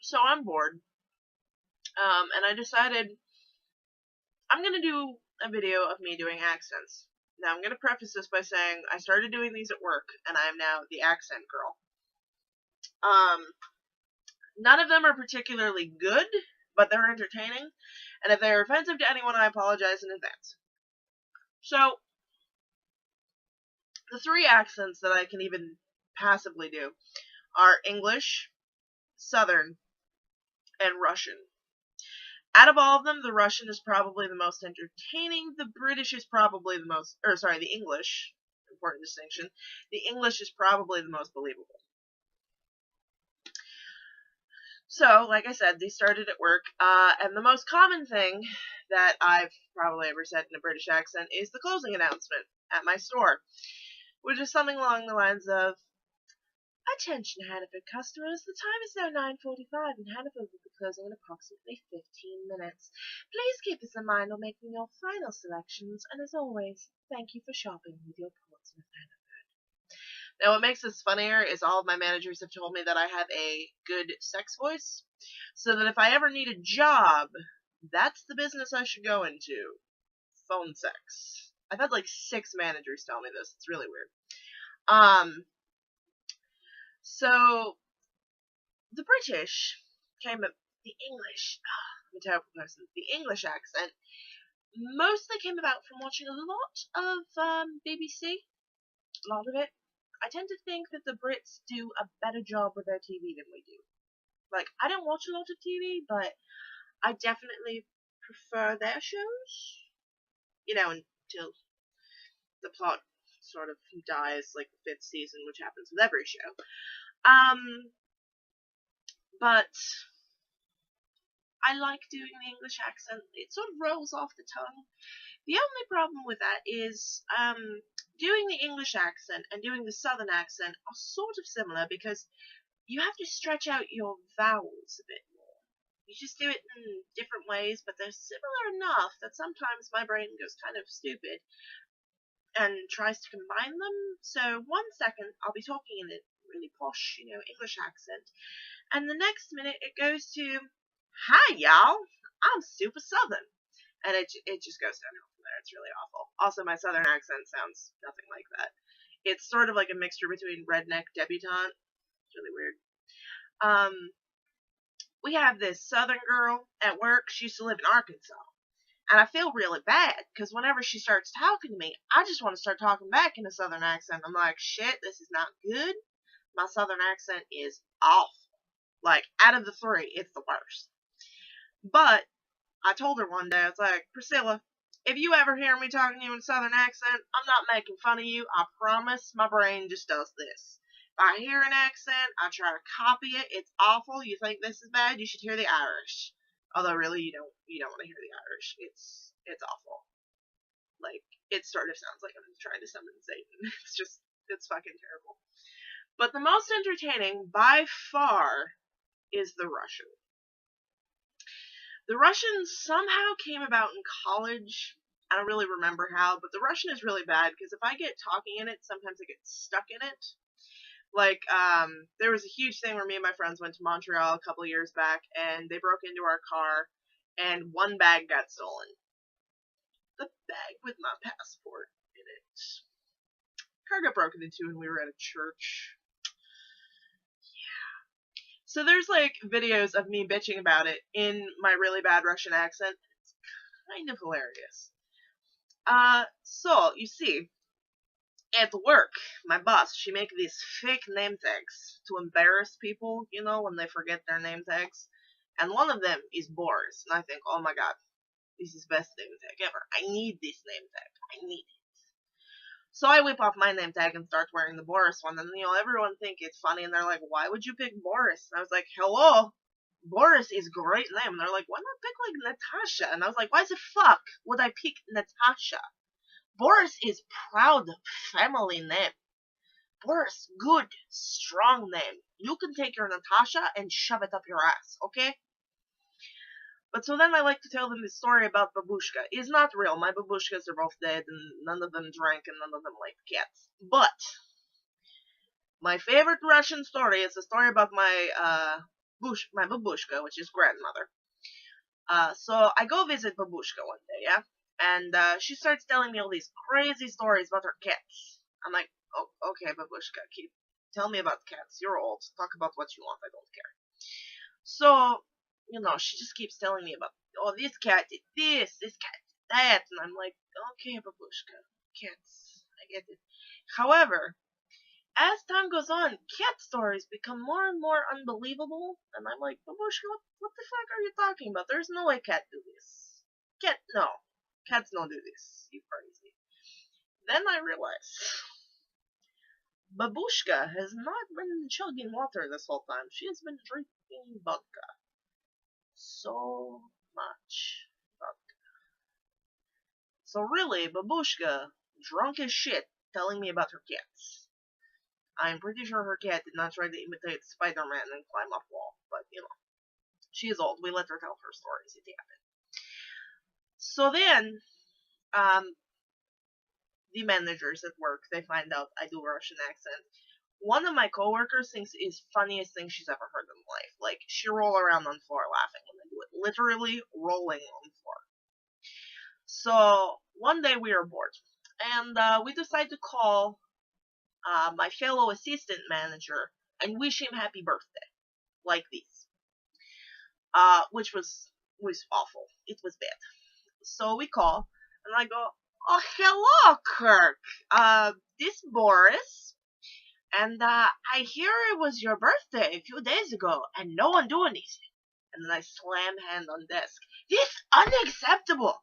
So I'm bored, and I decided I'm gonna do a video of me doing accents. Now I'm gonna preface this by saying I started doing these at work, and I am now the accent girl. None of them are particularly good, but they're entertaining, and if they are offensive to anyone, I apologize in advance. So, the three accents that I can even passively do are English, Southern, and Russian. Out of all of them, the Russian is probably the most entertaining. The British is probably the most, the English, important distinction. The English is probably the most believable. So, like I said, these started at work, and the most common thing that I've probably ever said in a British accent is the closing announcement at my store, which is something along the lines of, "Attention Hannaford customers, the time is now 9:45 and Hannaford will be closing in approximately 15 minutes. Please keep this in mind when making your final selections, and as always, thank you for shopping with your Portsmouth Hannaford." Now, what makes this funnier is all of my managers have told me that I have a good sex voice, so that if I ever need a job, that's the business I should go into. Phone sex. I've had like 6 managers tell me this. It's really weird. So, the British came up, the English, I'm a terrible person, the English accent mostly came about from watching a lot of BBC, a lot of it. I tend to think that the Brits do a better job with their TV than we do. Like, I don't watch a lot of TV, but I definitely prefer their shows, until the plot sort of dies, like the 5th season, which happens with every show. But I like doing the English accent. It sort of rolls off the tongue. The only problem with that is, doing the English accent and doing the Southern accent are sort of similar because you have to stretch out your vowels a bit more. You just do it in different ways, but they're similar enough that sometimes my brain goes kind of stupid and tries to combine them. So 1 second I'll be talking in a really posh, English accent, and the next minute it goes to, "Hi y'all, I'm super Southern," and it just goes downhill from there. It's really awful. Also, my Southern accent sounds nothing like that. It's sort of like a mixture between redneck debutante. It's really weird. We have this Southern girl at work. She used to live in Arkansas. And I feel really bad, because whenever she starts talking to me, I just want to start talking back in a Southern accent. I'm like, shit, this is not good. My Southern accent is awful. Like, out of the 3, it's the worst. But I told her one day, I was like, "Priscilla, if you ever hear me talking to you in a Southern accent, I'm not making fun of you. I promise. My brain just does this. If I hear an accent, I try to copy it. It's awful. You think this is bad? You should hear the Irish." Although really, you don't want to hear the Irish. It's awful. Like, it sort of sounds like I'm trying to summon Satan. It's fucking terrible. But the most entertaining, by far, is the Russian. The Russian somehow came about in college. I don't really remember how, but the Russian is really bad because if I get talking in it, sometimes I get stuck in it. Like, there was a huge thing where me and my friends went to Montreal a couple years back, and they broke into our car, and one bag got stolen. The bag with my passport in it. Car got broken into, and we were at a church. Yeah. So there's, like, videos of me bitching about it in my really bad Russian accent. It's kind of hilarious. So, you see, at work, my boss, she make these fake name tags to embarrass people, when they forget their name tags. And one of them is Boris. And I think, oh my god, this is the best name tag ever. I need this name tag. I need it. So I whip off my name tag and start wearing the Boris one. And, everyone think it's funny. And they're like, "Why would you pick Boris?" And I was like, "Hello? Boris is a great name." And they're like, "Why not pick, like, Natasha?" And I was like, "Why the fuck would I pick Natasha? Boris is proud family name. Boris, good, strong name. You can take your Natasha and shove it up your ass, okay?" But so then I like to tell them this story about Babushka. It's not real. My babushkas are both dead, and none of them drank, and none of them liked cats. But my favorite Russian story is the story about my my babushka, which is grandmother. So I go visit babushka one day, yeah, and she starts telling me all these crazy stories about her cats. I'm like, oh, okay, babushka, keep tell me about cats. You're old. Talk about what you want. I don't care. So, she just keeps telling me about, oh, this cat did this cat did that, and I'm like, okay, babushka, cats, I get it. However, as time goes on, cat stories become more and more unbelievable, and I'm like, babushka, what the fuck are you talking about? There's no way cat do this. No. Cats don't do this, you crazy. Then I realize, babushka has not been chugging water this whole time. She has been drinking vodka. So much vodka. So really, babushka, drunk as shit, telling me about her cats. I'm pretty sure her cat did not try to imitate Spider-Man and climb up wall, but she is old. We let her tell her stories. It happened. So then, um, the managers at work, they find out I do Russian accent. One of my coworkers thinks it's funniest thing she's ever heard in life. Like, she roll around on the floor laughing when I do it. Literally rolling on the floor. So, one day we are bored. And we decide to call my fellow assistant manager and wish him happy birthday. Like this. Which was awful. It was bad. So we call, and I go, oh, hello, Kirk. This Boris. And I hear it was your birthday a few days ago, and no one do anything. And then I slam hand on desk. This unacceptable.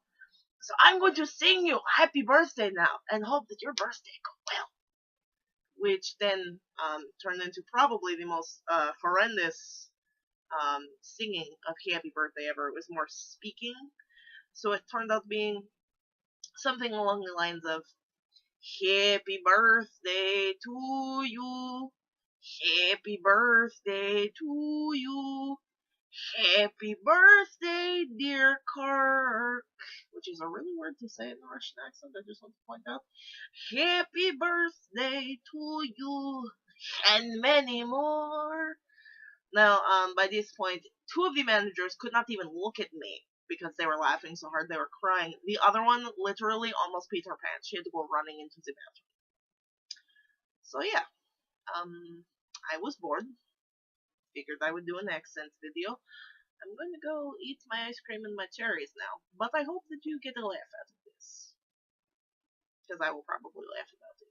So I'm going to sing you happy birthday now, and hope that your birthday go well. Which then turned into probably the most horrendous singing of happy birthday ever. It was more speaking. So it turned out being something along the lines of, happy birthday to you. Happy birthday to you. Happy birthday, dear Kirk. Which is a really weird to say in the Russian accent, I just want to point out. Happy birthday to you. And many more. Now, by this point, two of the managers could not even look at me because they were laughing so hard they were crying. The other one literally almost peed her pants. She had to go running into the bathroom. So yeah, I was bored. Figured I would do an accent video. I'm going to go eat my ice cream and my cherries now. But I hope that you get a laugh out of this. Because I will probably laugh about it.